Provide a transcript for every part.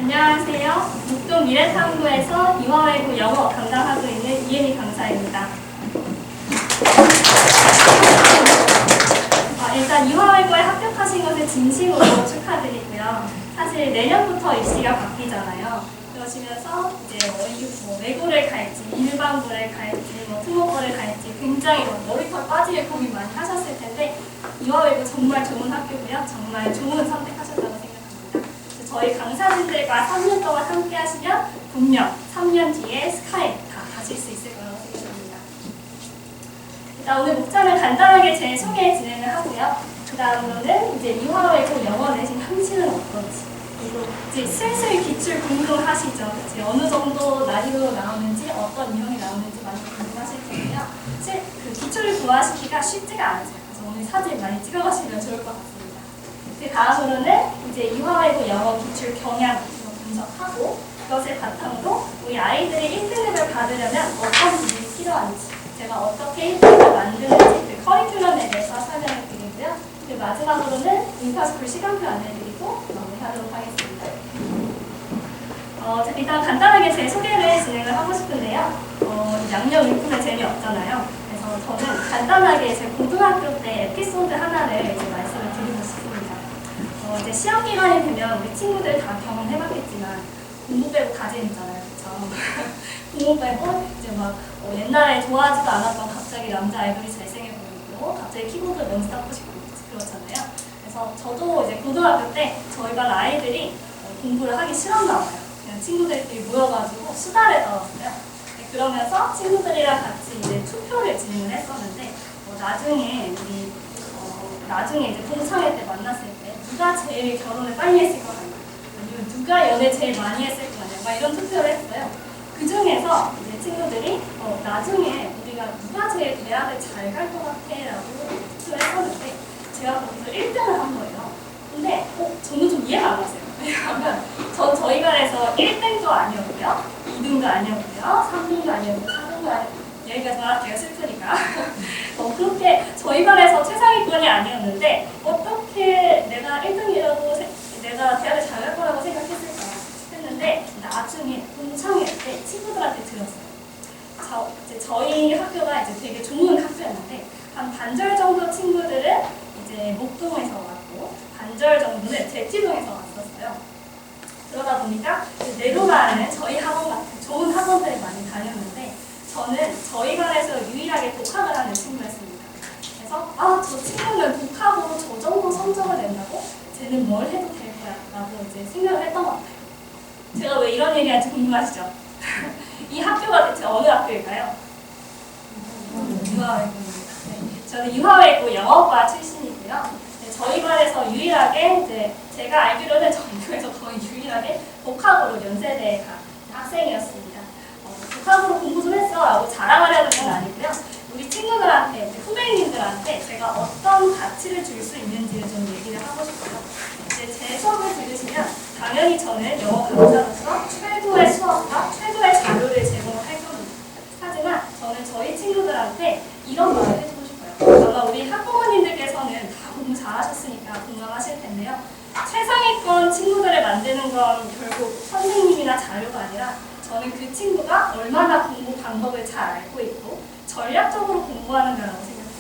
안녕하세요. 목동 미래탐구에서 이화외고 영어 담당하고 있는 이혜미 강사입니다. 일단 이화외고에 합격하신 것을 진심으로 축하드리고요. 사실 내년부터 입시가 바뀌잖아요. 그러시면서 이제 외고를 갈지, 일반고를 갈지, 특목고를 갈지 굉장히 머리털 빠지게 고민 많이 하셨을 텐데 이화외고 정말 좋은 학교고요. 정말 좋은 선택하셨다고 생각합니다. 저희 강사진들과 3년 동안 함께 하시면 분명 3년 뒤에 스카이 다 가실 수 있을 거라고 생각합니다. 일단 오늘 목차는 간단하게 제 소개 진행을 하고요. 그 다음으로는 이제 이화외고 영어 내신 현실은 어떤지, 그리고 이제 슬슬 기출 궁금하시죠? 이제 어느 정도 난이도 나오는지, 어떤 유형이 나오는지 많이 궁금하실 텐데요. 그 기출을 구하시기가 쉽지가 않아요. 그래서 오늘 사진 많이 찍어가시면 좋을 것 같습니다. 그 다음으로는 이제 이화외고 영어 기출 경향 분석하고 그것을 바탕으로 우리 아이들이 1등급을 받으려면 어떤 부분이 필요한지, 제가 어떻게 1등급을 만드는지 그 커리큘럼에 대해서 설명을 드리고요. 그 마지막으로는 인파스쿨 시간표 안내드리고 마무리하도록 하겠습니다. 일단 간단하게 제 소개를 진행을 하고 싶은데요. 양념일품에 재미없잖아요. 그래서 저는 간단하게 제 고등학교 때 에피소드 하나를 이제 말씀을 드리고 싶습니다. 이제 시험 기간이 되면 우리 친구들 다 경험해봤겠지만 공부 빼고 가진 있잖아요, 그쵸? 공부 빼고 이제 막 옛날에 좋아하지도 않았던 갑자기 남자 아이돌이 잘생겨 보이고 갑자기 키보드 먼지 닦고 싶고 그렇잖아요. 그래서 저도 이제 고등학교 때 저희 반 아이들이 공부를 하기 싫었나 봐요. 그냥 친구들끼리 모여가지고 수다를 떨었어요. 그러면서 친구들이랑 같이 이제 투표를 진행을 했었는데 나중에 이제 동창회 때 만났을 때 누가 제일 결혼을 빨리 했을 것 같냐, 아니면 누가 연애 제일 많이 했을 것 같냐, 막 이런 투표를 했어요. 그 중에서 이제 친구들이 나중에 우리가 누가 제일 대학을 잘 갈 것 같아 라고 투표를 했었는데 제가 거기서 1등을 한 거예요. 근데 저는 좀 이해가 안 갔어요. 왜냐하면 저희 반에서 1등도 아니었고요, 2등도 아니었고요, 3등도 아니었고 4등도 아니었고, 여기까지 말할게요. 슬프니까. 그렇게 저희 반에서 최상위권이 아니었는데 어떻게 내가 1등이라고 내가 대학을 잘 갈 거라고 생각했을까 했는데 나중에 동창회 때 친구들한테 들었어요. 저희 학교가 이제 되게 좋은 학교였는데 한 반절 정도 친구들은 이제 목동에서 왔고 반절 정도는 제티동에서 왔었어요. 그러다 보니까 내로라는 저희 학원 같은 좋은 학원들을 많이 다녔는데 저는 저희 반에서 유일하게 독학을 하는 친구였습니다. 그래서 저 친구는 독학으로 저 정도 성적을 낸다고? 쟤는 뭘 해도 될 거야 라고 이제 생각을 했던 것 같아요. 제가 왜 이런 얘기하는지 궁금하시죠? 이 학교가 대체 어느 학교일까요? 유화외고입니다. 저는 유화외고 영어과 출신이고요. 저희 반에서 유일하게 이제 제가 알기로는 전교에서 거의 유일하게 독학으로 연세대에 간 학생이었습니다. 독학으로 공부 좀 했어 라고 자랑하려는 건 아니고요. 우리 친구들한테, 후배님들한테 제가 어떤 가치를 줄 수 있는지를 좀 얘기를 하고 싶어요. 이제 제 수업을 들으시면 당연히 저는 영어 강사로서 최고의 수업과 최고의 자료를 제공할 겁니다. 하지만 저는 저희 친구들한테 이런 말을 해주고 싶어요. 아마 우리 학부모님들께서는 다 공부 잘하셨으니까 공감하실 텐데요. 최상위권 친구들을 만드는 건 결국 선생님이나 자료가 아니라 저는 그 친구가 얼마나 공부 방법을 잘 알고 있고 전략적으로 공부하는가라고 생각해요.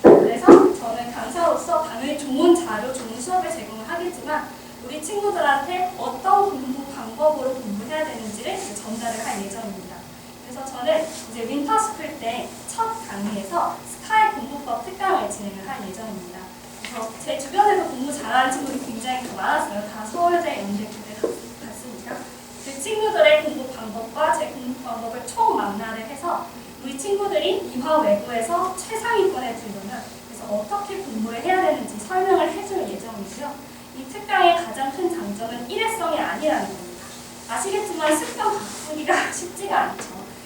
그렇죠? 그래서 저는 강사로서 당연히 좋은 자료, 좋은 수업을 제공을 하겠지만 우리 친구들한테 어떤 공부 방법으로 공부해야 되는지를 전달을 할 예정입니다. 그래서 저는 이제 윈터스쿨 때 첫 강의에서 스카이 공부법 특강을 진행을 할 예정입니다. 그래서 제 주변에서 공부 잘하는 친구들이 굉장히 많았어요. 다 서울대, 연대, 구대 갔으니까. 그 친구들의 공부 방법과 제 공부 방법을 총망라를 해서 우리 친구들이 이화외고에서 최상위권에 들려면 그래서 어떻게 공부를 해야 되는지 설명을 해줄 예정이고요. 이 특강의 가장 큰 장점은 일회성이 아니라는 겁니다. 아시겠지만 습관 바꾸기가 쉽지가 않죠.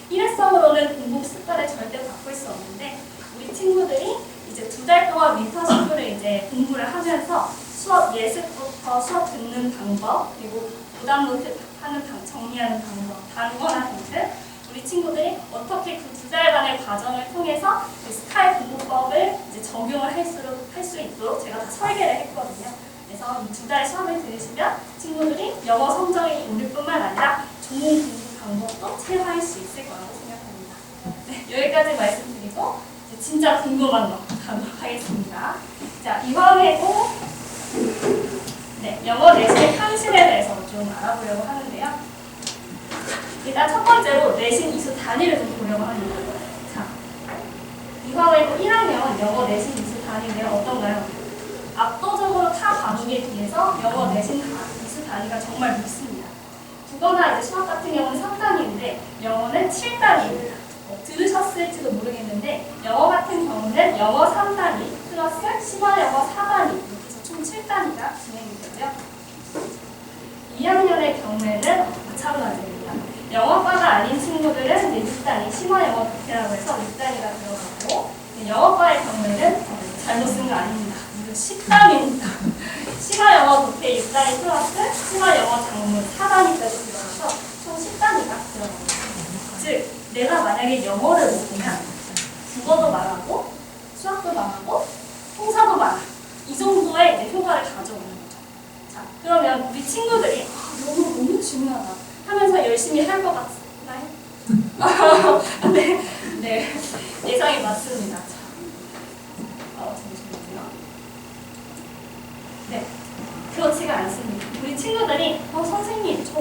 일회성으로는 공부 습관을 절대 바꿀 수 없는데 우리 친구들이 이제 2달 동안 윈터스쿨을 이제 공부를 하면서 수업 예습부터 수업 듣는 방법, 그리고 부담 노트 정리하는 방법, 단거나 등등 우리 친구들이 어떻게 그 2달간의 과정을 통해서 그 스카이 공부법을 이제 적용을 할 수 있도록 제가 다 설계를 했거든요. 그래서 이 두 달의 수업을 들으시면 친구들이 영어 성적이 오를 뿐만 아니라 좋은 공부 방법도 체화할 수 있을 거라고 생각합니다. 네, 여기까지 말씀드리고 이제 진짜 궁금한 거 가도록 하겠습니다. 자, 이번에도 영어 내신 현실에 대해서 좀 알아보려고 하는데요. 일단 첫 번째로 내신 이수 단위를 좀 보려고 합니다. 자, 이번에도 1학년 영어 내신 이수 단위는 어떤가요? 압도적으로 타 과목에 비해서 영어 내신 이수 단위가 정말 높습니다. 국어나 이제 수학 같은 경우는 3단위인데 영어는 7단위입니다. 들으셨을지도 모르겠는데 영어 같은 경우는 영어 3단위 플러스 심화 영어 4단위 이렇게 해서 총 7단위가 진행이 되고요. 2학년의 경우에는 마찬가지입니다. 영어과가 아닌 친구들은 이제 6단위 심화 영어 부캐라고 해서 6단위가 들어가고 영어과의 경우에는 잘못 쓴 거 아닙니다. 10단위입니다. 심화 영어 부캐 6단위 플러스 심화 영어 장문 4단위까지 들어가서 총 10단위가 들어갑니다. 즉 내가 만약에 영어를 못하면 국어도 말하고 수학도 말하고 통사도 말하고 이 정도의 이제 효과를 가져오는 거죠. 자, 그러면 우리 친구들이 영어 너무 중요하다 하면서 열심히 할 것 같나요? 네, 예상이 맞습니다. 자, 잠시만요. 네, 그렇지가 않습니다. 우리 친구들이 선생님 저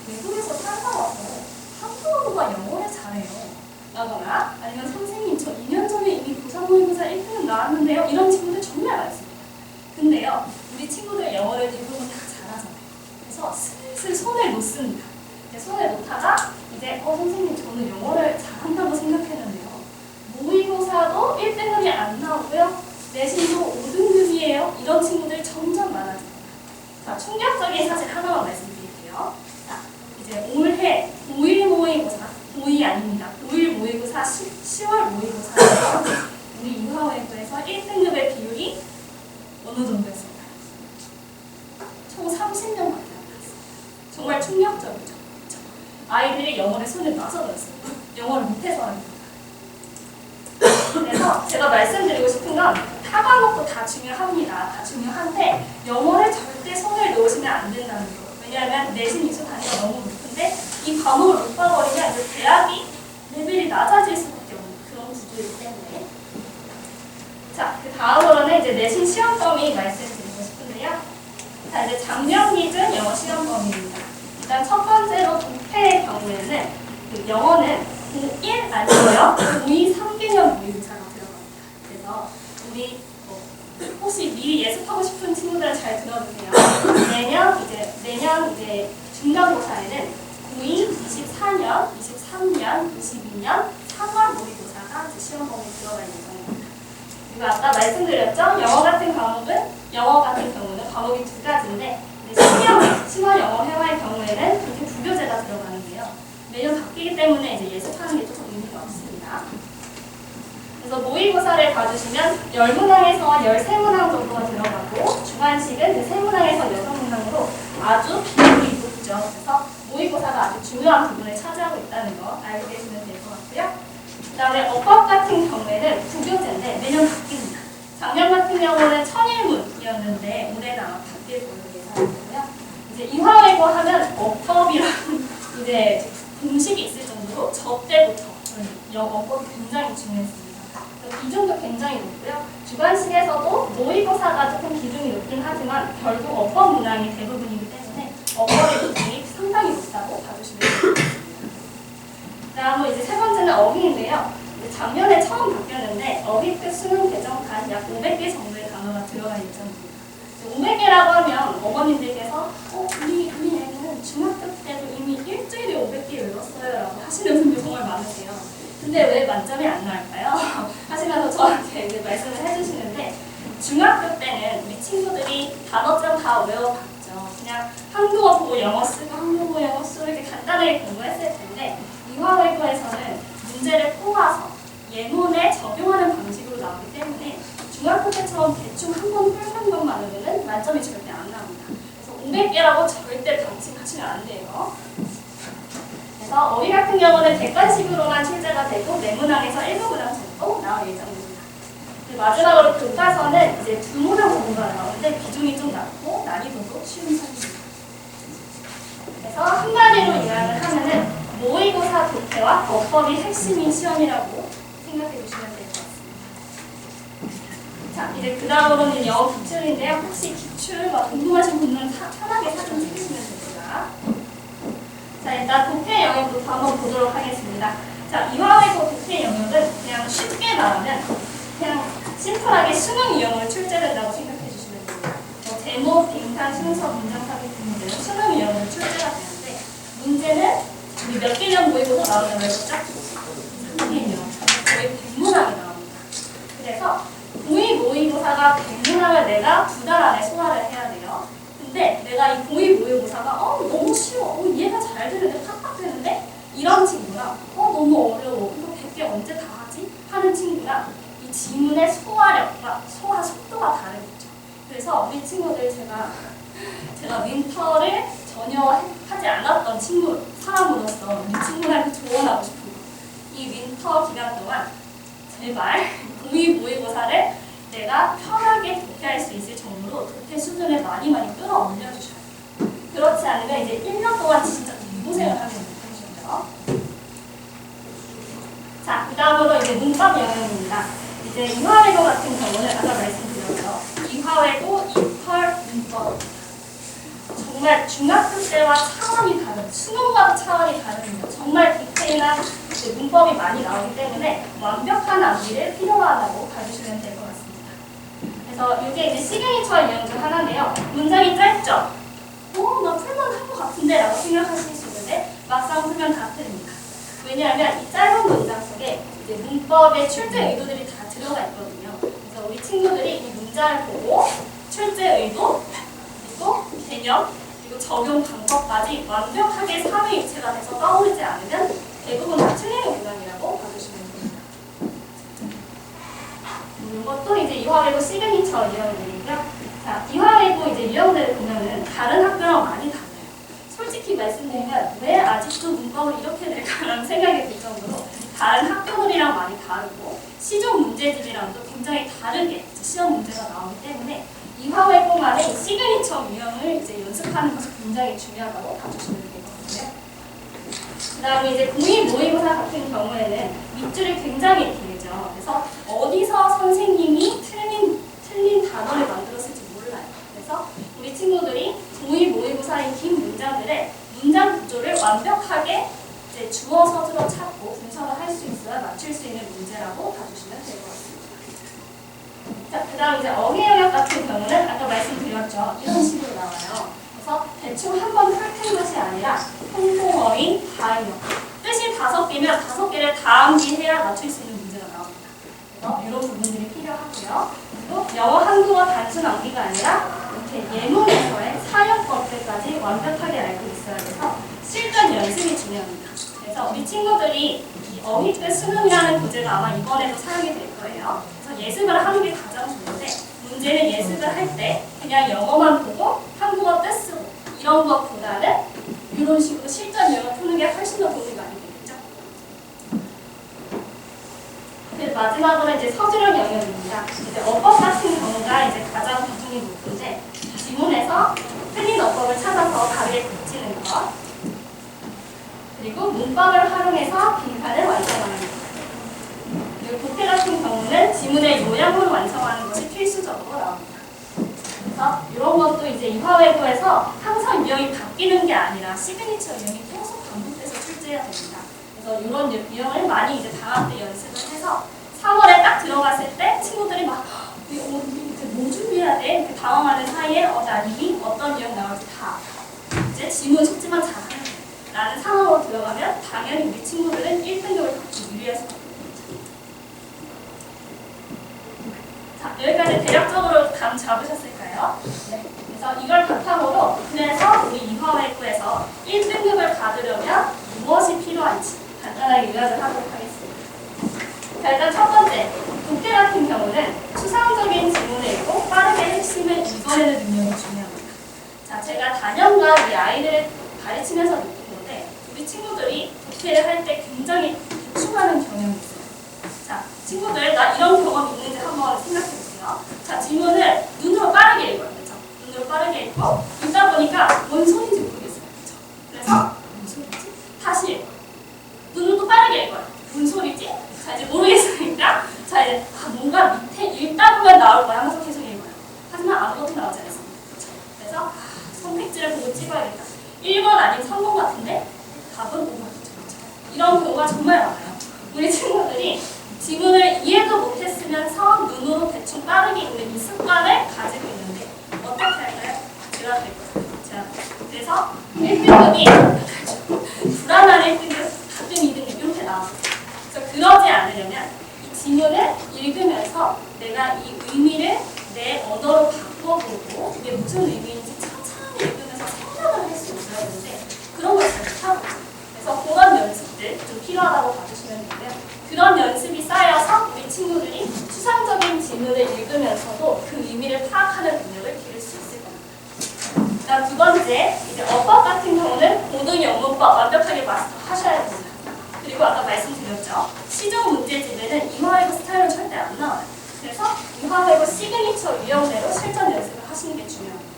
외국에서 살다 와서 한국어보다 영어를 잘해요 라거나 아니면 선생님 저 2년 전에 이미 고3 모의고사 1등급 나왔는데요 이런 친구들 정말 많습니다. 근데요 우리 친구들 영어를 대부분 다 잘하잖아요. 그래서 슬슬 손을 놓습니다. 손을 놓다가 이제 선생님 저는 영어를 잘한다고 생각했는데요 모의고사도 1등급이 안 나오고요 내신도 5등급이에요 이런 친구들이 점점 많아집니다. 자, 충격적인 사실 하나만 말씀드릴게요. 자, 이제 올해 고1 모의고사, 고2 아닙니다. 고1 모의고사 10월 모의고사에서 우리 유하외부에서 1등급의 비율이 어느 정도였을까요? 총 30명밖에 안 나왔어요. 정말 충격적이죠. 그렇죠? 아이들이 영어에 손을 놔서 그랬어요. 영어를 못해서 합니다. 그래서 제가 말씀드리고 싶은 건 타 과목도 다 중요합니다. 다 중요한데 영어를 절대 손을 놓으시면 안 된다는 거. 왜냐하면 내신 이수 단위가 너무 높은데 이 과목을 못 봐버리면 이제 대학이 레벨이 낮아질 수밖에 없는 그런 구조이기 때문에. 자, 그 다음으로는 이제 내신 시험 범위 말씀드리고 싶은데요. 자, 이제 작년 기준 영어 시험 범위입니다. 일단 첫 번째로 부패의 경우에는 그 영어는 고1 아니고요. 고2 3개년 모의고사가 들어갑니다. 그래서 우리 혹시 미리 예습하고 싶은 친구들은 잘 들어주세요. 내년 이제 중간고사에는 고2 24년, 23년, 22년 3월 모의고사가 이제 시험 범위에 들어갈 예정입니다. 그리고 아까 말씀드렸죠? 영어 같은 경우는 과목이 두 가지인데 심화 영어 회화의 경우에는 그렇게 두 교재가 들어가는데요. 매년 바뀌기 때문에 이제 예습하는 게 조금 의미가 없습니다. 그래서 모의고사를 봐주시면 10문항에서 13문항 정도가 들어가고 주관식은 3문항에서 6문항으로 아주 비율이 높죠. 그래서 모의고사가 아주 중요한 부분을 차지하고 있다는 거 알고 계시면 될 것 같고요. 그 다음에 어법 같은 경우에는 9교재인데 매년 바뀝니다. 작년 같은 경우는 1001문이었는데 올해는 아마 바뀔 걸로 예상되고요. 이제 이화외고 하면 어법이라는 이제 공식이 있을 정도로 저 때부터 어법이 굉장히 중요했습니다. 비중도 굉장히 높고요. 주관식에서도 모의고사가 조금 비중이 높긴 하지만 결국 어법 문항이 대부분이기 때문에 어법의 비중이 상당히 높다고 봐주시면 되겠습니다. 다음은 이제 세 번째는 어휘인데요. 작년에 처음 바뀌었는데 어휘 끝 수능 개정판 약 500개 정도의 단어가 들어갈 예정입니다. 500개라고 하면 어머님들께서 우리 애는 중학교 때도 이미 일주일에 500개 외웠어요 라고 하시는 분들 정말 많으세요. 근데 왜 만점이 안 나올까요? 하시면서 저한테 이제 말씀을 해주시는데 중학교 때는 우리 친구들이 단어점 다 외워봤죠. 그냥 한국어 보고 영어 쓰고 한국어 보고 영어 쓰고 이렇게 간단하게 공부했을 텐데 이화외고에서는 문제를 꼬아서 예문에 적용하는 방식으로 나오기 때문에 중학교 때처럼 대충 한 번 훑는 것만으로는 만점이 절대 안 나옵니다. 그래서 500개라고 절대 방심하시면 안 돼요. 그래서 어휘 같은 경우는 객관식으로만 출제가 되고 4문항에서 1문항 정도 나올 예정입니다. 마지막으로 교과서는 이제 두 모델 공부가 나오는데 비중이 좀 낮고 난이도도 쉬운 편입니다. 그래서 한마디로 요약을 하면은 모의고사 독해와 어법이 핵심인 시험이라고 생각해 주시면 될 것 같습니다. 자, 이제 그 다음으로는 영어 기출인데요. 혹시 기출 궁금하신 분들은 편하게 사진 찍으시면 됩니다. 자, 일단 독해 영역부터 한번 보도록 하겠습니다. 자, 이화외고 독해 영역은 그냥 쉽게 말하면 그냥 심플하게 수능 유형을 출제된다고 생각해 주시면 됩니다. 제목, 빈칸, 순서, 문장 삽입 등등 수능 유형을 출제가 되는데 문제는 우리 몇 개년 모의고사 나오잖아요. 그렇죠? 3개년. 거의 100문항이 나옵니다. 그래서 모의고사가 100문항을 내가 2달 안에 소화를 해야 돼요. 근데 내가 이 모의고사가 너무 쉬워. 이해가 잘 되는데 팍팍 되는데 이런 친구랑 너무 어려워. 이거 100개 언제 다 하지? 하는 친구랑 이 지문의 소화력과 소화 속도가 다르겠죠. 그래서 우리 친구들 제가 윈터를 전혀 하지 않았던 사람으로서 우리 친구들한테 조언하고 싶은 이 윈터 기간 동안 제발 모의고사를 내가 편하게 독해할 수 있을 정도로 독해 수준을 많이 끌어올려 주셔야 돼요. 그렇지 않으면 이제 1년 동안 진짜 개고생을 하게 되거든요. 자, 그 다음으로 이제 문법 영역입니다. 이제 이화외고 같은 경우는 아까 말씀드렸죠. 이화외고 2펄 문법. 정말 중학교 때와 차원이 다른, 수능과도 차원이 다릅니다. 정말 디테일한 문법이 많이 나오기 때문에 완벽한 암기를 필요하다고 봐주시면 될 것 같습니다. 그래서 이게 이제 시그니처 유형 중 하나인데요. 문장이 짧죠? 나 풀만 한 것 같은데? 라고 생각하실 수 있는데 막상 풀면 다 틀립니다. 왜냐하면 이 짧은 문장 속에 이제 문법의 출제 의도들이 다 들어가 있거든요. 그래서 우리 친구들이 이 문장을 보고 출제 의도, 그리고 개념, 그리고 적용 방법까지 완벽하게 삼위일체가 돼서 떠오르지 않으면 대부분 다 틀리는 문항이라고 봐주시면 됩니다. 이것도 이제 이화외고 시그니처 유형들이고요. 자, 이화외고 이제 유형들을 보면은 다른 학교랑 많이 달라요. 솔직히 말씀드리면 왜 아직도 문법을 이렇게 낼까라는 생각이 들 정도로 다른 학교들이랑 많이 다르고 시중 문제집이랑도 굉장히 다르게 시험 문제가 나오기 때문에 이화외고만의 시그니처 유형을 이제 연습하는 것이 굉장히 중요하다고 봐주시면 되거든요. 그 다음에 이제 모의고사 같은 경우에는 밑줄이 굉장히 길죠. 그래서 어디서 선생님이 틀린 단어를 만들었을지 몰라요. 그래서 우리 친구들이 모의고사인 긴 문장들의 문장 구조를 완벽하게 이제 주어 서술어 찾고 분석을 할 수 있어야 맞출 수 있는 문제라고 봐주시면 될 것 같습니다. 자, 그 다음 이제 어휘 영역 같은 경우는 아까 말씀드렸죠. 이런 식으로 나와요. 그래서 대충 한번 훑은 것이 아니라 통통어휘, 다인형. 뜻이 5개면 5개를 다 암기해야 맞출 수 있는 문제가 나옵니다. 그래서 이런 부분들이 필요하고요. 그리고 영어 한국어 단순 암기가 아니라 이렇게 예문에서의 사용법들까지 완벽하게 알고 있어야 돼서 실전 연습이 중요합니다. 그래서 우리 친구들이 어휘 수능이라는 교재가 아마 이번에도 사용이 될 거예요. 그래서 예습을 하는 게 가장 좋은데 문제는 예습을 할 때 그냥 영어만 보고 한국어 뜻 쓰고 이런 것보다는 이런 식으로 실전 영어 푸는 게 훨씬 더 도움이 많이 되겠죠. 그리고 마지막으로 이제 서술형 영역입니다. 이제 어법 같은 경우가 이제 가장 비중이 높은데 지문에서 틀린 어법을 찾아서 답에 붙이는 것, 그리고 문법을 활용해서 빈칸을 완성하는 것. 그리고 독해 같은 경우는 지문의 요약을 완성하는 것이 필수적으로 나옵니다. 그래서 이런 것도 이제 이화외고에서 항상 유형이 바뀌는 게 아니라 시그니처 유형이 계속 반복돼서 출제해야 됩니다. 그래서 이런 유형을 많이 이제 방학 때 연습을 해서 3월에 딱 들어갔을 때 친구들이 막 뭐 준비해야 돼? 이렇게 당황하는 사이에 나 이미 어떤 유형 나올지 다 이제 지문 숙지만 잘하는 라는 상황으로 들어가면 당연히 우리 친구들은 1등급을 받기 유리할 수밖에 없습니다. 자, 여기까지 대략적으로 감 잡으셨을까요? 네. 그래서 이걸 바탕으로 그래서 우리 이화외고에서 1등급을 받으려면 무엇이 필요한지 간단하게 요약을 하도록 하겠습니다. 자, 일단 첫 번째, 독해 같은 경우는 추상적인 지문을 읽고 빠르게 핵심을 읽어내는 능력이 중요합니다. 자, 제가 단연간 이 아이들을 가르치면서 느낀 건데 우리 친구들이 독해를 할 때 굉장히 대충하는 경향이 있어요. 자, 친구들 나 이런 경험 있는지 한번 생각해 보세요. 자, 지문을 눈으로 빠르게 읽어요. 그렇죠? 눈으로 빠르게 읽고 읽다 보니까 뭔 소리인지 모르겠어요. 그렇죠? 그래서 뭔 소리지? 다시 눈으로 또 빠르게 읽어요. 뭔 소리지? 자, 이제 모르겠으니까 자, 이제 뭔가 밑에 읽다 보면 나올 거야 하면서 계속 읽어요. 하지만 아무것도 나오지 않습니다. 그렇죠? 그래서 선택지를 보고 찍어야겠다. 1번 아니면 3번 같은데 답은 5번이죠. 그렇죠? 이런 경우가 정말 많아요. 우리 친구들이 지문을 이해도 못했으면서 눈으로 대충 빠르게 읽는 이 습관을 가지고 있는데 어떻게 할까요? 제가 될 거예요. 자, 그래서 1등급이 불안한 1등급, 가끔 2등급 이렇게 나와요. 그래서 그러지 않으려면 이 지문을 읽으면서 내가 이 의미를 내 언어로 바꿔보고 이게 무슨 의미인지 천천히 읽으면서 생각을 할 수 있어야 되는데 그런 걸 잘 못하고 그래서 그런 연습들 좀 필요하다고 봐주시면 되고요. 그런 연습이 쌓여서 우리 친구들이 추상적인 지문을 읽으면서도 그 의미를 파악하는 능력을 기를 수 있을 겁니다. 그다음 두 번째, 이제 어법 같은 경우는 고등 영문법 완벽하게 마스터하셔야 됩니다. 그리고 아까 말씀드렸죠. 시중 문제집에는 이화외고 스타일은 절대 안 나와요. 그래서 이화외고 시그니처 유형대로 실전 연습을 하시는 게 중요합니다.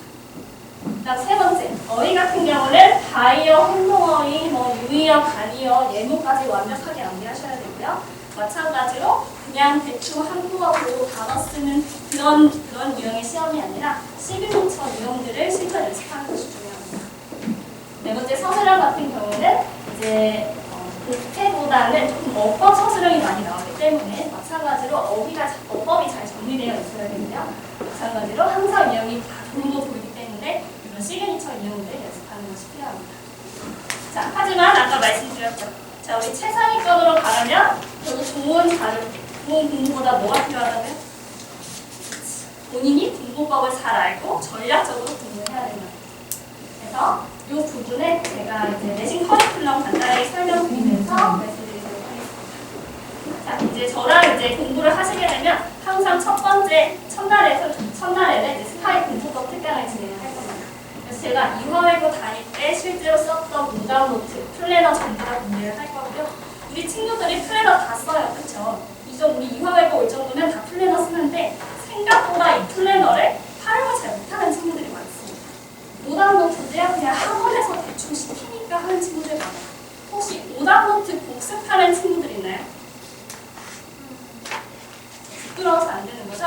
그다음 세 번째, 어휘 같은 경우는 다이어, 혼동어휘, 유의어, 간이어, 예문까지 완벽하게 암기하셔야 되고요. 마찬가지로 그냥 대충 한국어로 단어 쓰는 그런 유형의 시험이 아니라 시그니처 유형들을 실전 연습하는 것이 중요합니다. 네 번째, 서술형 같은 경우는 이제 독해보다는 조금 어법 서술형이 많이 나오기 때문에 마찬가지로 어법이 잘 정리되어 있어야 되고요. 마찬가지로 항상 유형이 다 도로 보이기 때문에 이런 시그니처 유형들을 연습하는 것이 필요합니다. 자, 하지만 아까 말씀드렸죠. 자, 우리 최상위권으로 가려면 저도 좋은 자료, 좋은 공부보다 뭐가 필요하다고요? 본인이 공부법을 잘 알고 전략적으로 공부해야 된다. 그래서 이 부분에 제가 이제 내신 커리큘럼 간단하게 설명드리면서 말씀드리도록 하겠습니다. 자, 이제 저랑 이제 공부를 하시게 되면 항상 첫 번째 첫날에는 이제 스카이 공부법 특강을 진행을 할 겁니다. 그래서 제가 이화외고 다닐 때 실제로 썼던 문장 노트, 플래너 전부 다 공개를 할 거고요. 우리 친구들이 플래너 다 써요, 그렇죠? 우리 이화외고 올 정도면 다 플래너 쓰는데 생각보다 이 플래너를 활용을 잘 못하는 친구들이 많습니다. 오답노트도요, 그냥 학원에서 대충 시키니까 하는 친구들 많아요. 혹시 오답노트 복습하는 친구들 있나요? 부끄러워서 안 되는 거죠?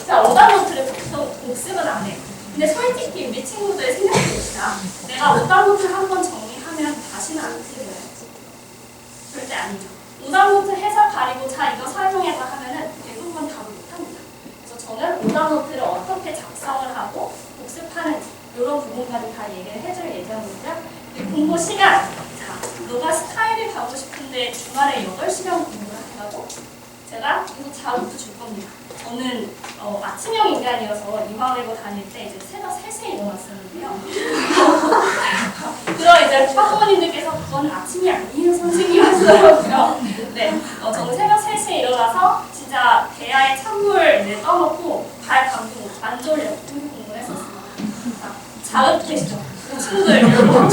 자, 오답노트를 복습은 안 해요. 근데 솔직히 우리 친구들 생각해봅시다. 내가 오답노트 한 번 정리하면 다시는 안 틀려요. 절대 아니죠. 오답노트 해석 가리고 자 이거 설명해서 하면은 대부분 답을 못합니다. 그래서 저는 오답노트를 어떻게 작성을 하고 복습하는지 이런 부분까지 다 얘기를 해줄 예정이고요. 공부 시간. 자, 너가 스타일을 가고 싶은데 주말에 8시간 공부를 한다고? 제가 이거 자극도 줄 겁니다. 저는 아침형 인간이어서 이화외고 다닐 때 이제 새벽 3시에 일어났었는데요. 그럼 이제 학부모님들께서 그건 아침이 아니에요 선생님 하시더라고요. 네, 저는 새벽 3시에 일어나서 진짜 대야에 찬물 이제 떠놓고 발 감고 안 졸려 이렇게 공부를 했었습니다. 자극되시죠? 친구들 여러분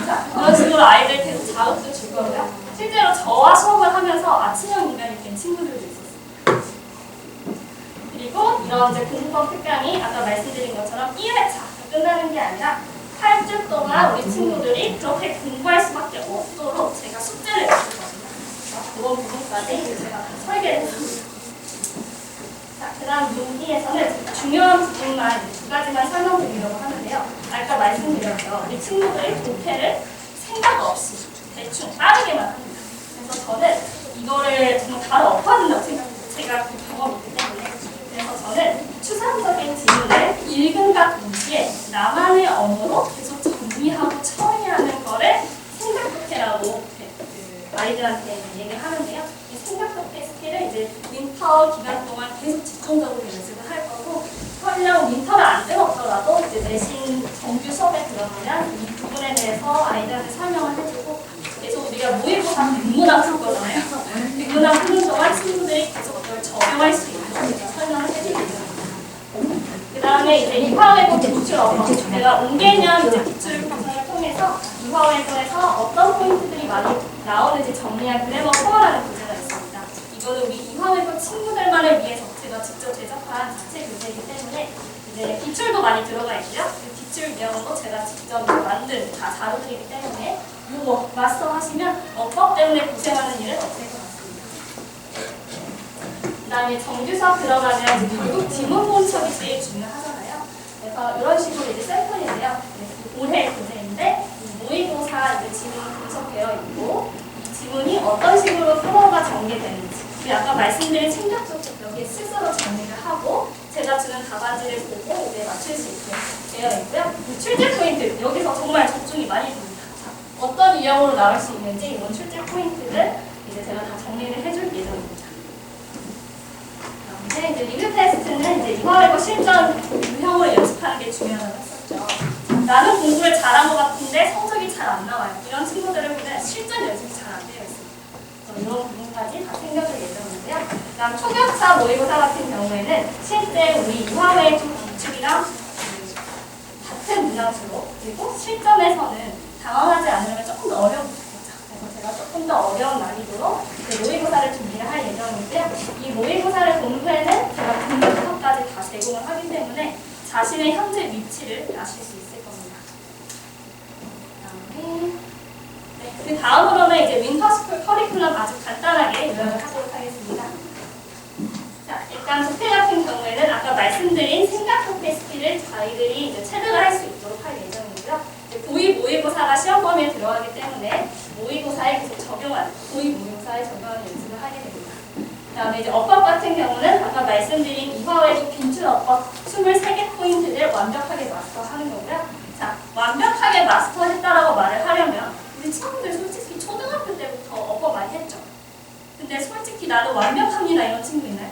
자, 그런 식으로 아이들 계속 자극도 줄 거고요. 실제로 저와 수업을 하면서 아침형 인간이 된 친구들도 있었어요. 그리고 이런 이제 공부법 특강이 아까 말씀드린 것처럼 1회차 끝나는 게 아니라 8주 동안 우리 친구들이 그렇게 공부할 수밖에 없도록 제가 숙제를 냈거든요. 그런 부분까지 제가 다 설계를 했습니다. 자, 그 다음 여기에서는 중요한 부분만 두 가지만 설명드리려고 하는데요. 아까 말씀드렸죠. 우리 친구들이 독해를 생각 없이 대충 빠르게만 합니다. 그래서 저는 이거를 정말 바로 엎어진다고 생각해요. 제가 그 경험이 있기 때문에. 그래서 저는 추상적인 지문을 읽음과 동시에 나만의 언어로 계속 정리하고 처리하는 거를 생각 독해라고 아이들한테 얘기를 하는데요. 이 생각 독해 스킬을 이제 윈터 기간 동안 계속 집중적으로 연습을 할 거고, 설령 윈터를 안 들었더라도 이제 내신 정규 수업에 들어가면 이 부분에 대해서 아이들한테 설명을 해주고, 계속 우리가 모의고사 백문학 풀 거잖아요. 백문학 푸는 동안 친구들이 계속 그걸 적용할 수 있는 설명을 해드리고, 그 다음에 이제 이화외고 기출 어법, 제가 5개년 이제 기출 과정을 통해서 이화외고에서 어떤 포인트들이 많이 나오는지 정리한 그래머 코어라는 문제가 있습니다. 이 이거는 우리 이화외고 친구들만을 위해서 제가 직접 제작한 자체 교재이기 때문에 이제 기출도 많이 들어가 있고요. 그 기출 내용도 제가 직접 만든 다 자료들이기 때문에 이거 마스터 하시면 어법 때문에 고생하는 일은 없을 것 같습니다. 그 다음에 정규 수업 들어가면 이제 결국 지문 본척이 제일 중요하잖아요. 그래서 이런 식으로 이제 샘플인데요. 올해 교재인데 모의고사 이제 지문 분석되어 있고 이 지문이 어떤 식으로 프로가 전개되는지 우리 아까 말씀드린 책략 쪽도 여기에 스스로 정리를 하고 제가 주는 답안지를 보고 이제 맞출 수 있게 되어 있고요. 출제 포인트 여기서 정말 적중이 많이 됩니다. 자, 어떤 유형으로 나올 수 있는지 이런 출제 포인트를 이제 제가 다 정리를 해줄 예정입니다. 그다음에 이제 리뷰 테스트는 이제 이화외고 실전 유형을 연습하는 게 중요하다고 했었죠. 나는 공부를 잘한 것 같은데 성적이 잘 안 나와요. 이런 친구들을 보면 실전 연습이 잘 안 되어 있습니다. 이런 부분까지 다 챙겨줄 예정이고요. 그다음 초격차 모의고사 같은 경우에는 실제 우리 이화외 쪽 기출이랑 같은 문항수로 그리고 실전에서는 당황하지 않으면 조금 더 어려운 부분이죠. 그래서 제가 조금 더 어려운 난이도로 모의고사를 준비를 할 예정이고요. 이 모의고사를 본 후에는 제가 분석까지 다 제공을 하기 때문에 자신의 현재 위치를 아실 수 있을 겁니다. 그 다음으로는 이제 윈터스쿨 커리큘럼 아주 간단하게 요약을 하도록 하겠습니다. 자, 일단 부패 같은 경우에는 아까 말씀드린 생각 캐패시티를 저희들이 이제 체득을 할 수 있도록 할 예정이고요. 고위 모의고사가 시험 범위에 들어가기 때문에 모의고사에 계속 적용하는, 고위 모의고사에 적용하는 연습을 하게 됩니다. 그 다음에 이제 어법 같은 경우는 아까 말씀드린 이화외고 빈출 어법 23개 포인트를 완벽하게 마스터하는 거고요. 자, 완벽하게 마스터했다라고 말을 하려면 우리 친구들 솔직히 초등학교 때부터 어법 많이 했죠. 근데 솔직히 나는 완벽합니다 이런 친구 있나요?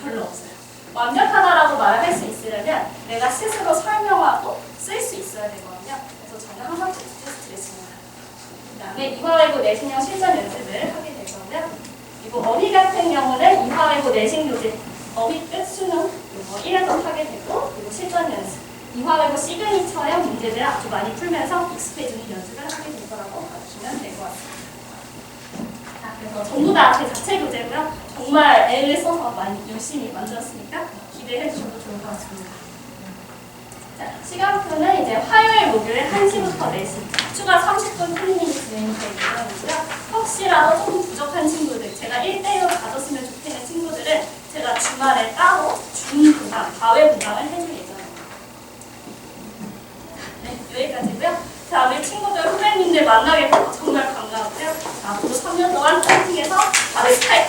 별로 없어요. 완벽하다라고 말을 할 수 있으려면 내가 스스로 설명하고 쓸 수 있어야 되거든요. 그래서 저는 항상 테스트를 진행합니다. 그 다음에 이화외고 내신형 실전 연습을 하게 될 거고요. 그리고 어휘 같은 경우는 이화외고 내신 교재 어휘 끝 수능 1회도 하게 되고 그리고 실전 연습 이화외고 시그니처형 문제들을 아주 많이 풀면서 익숙해지는 연습을 하게 될 거라고 봐주시면 될 것 같습니다. 자, 그래서 전부 다 제 자체 교재고요. 정말 애를 써서 많이 열심히 만들었으니까 기대해 주셔도 좋을 것 같습니다. 자, 시간표는 이제 화요일, 목요일 1시부터 4시 추가 30분 클리닉이 진행될 예정이고요. 혹시라도 조금 부족한 친구들, 제가 1대1로 가졌으면 좋겠는 친구들은 제가 주말에 따로 중부강, 과외 부강을 해줄 예정입니다. 네, 여기까지고요. 자, 우리 친구들, 후배님들 만나게 돼서 정말 반가웠고요. 앞으로 3년 동안 파이팅해서 다들 스타일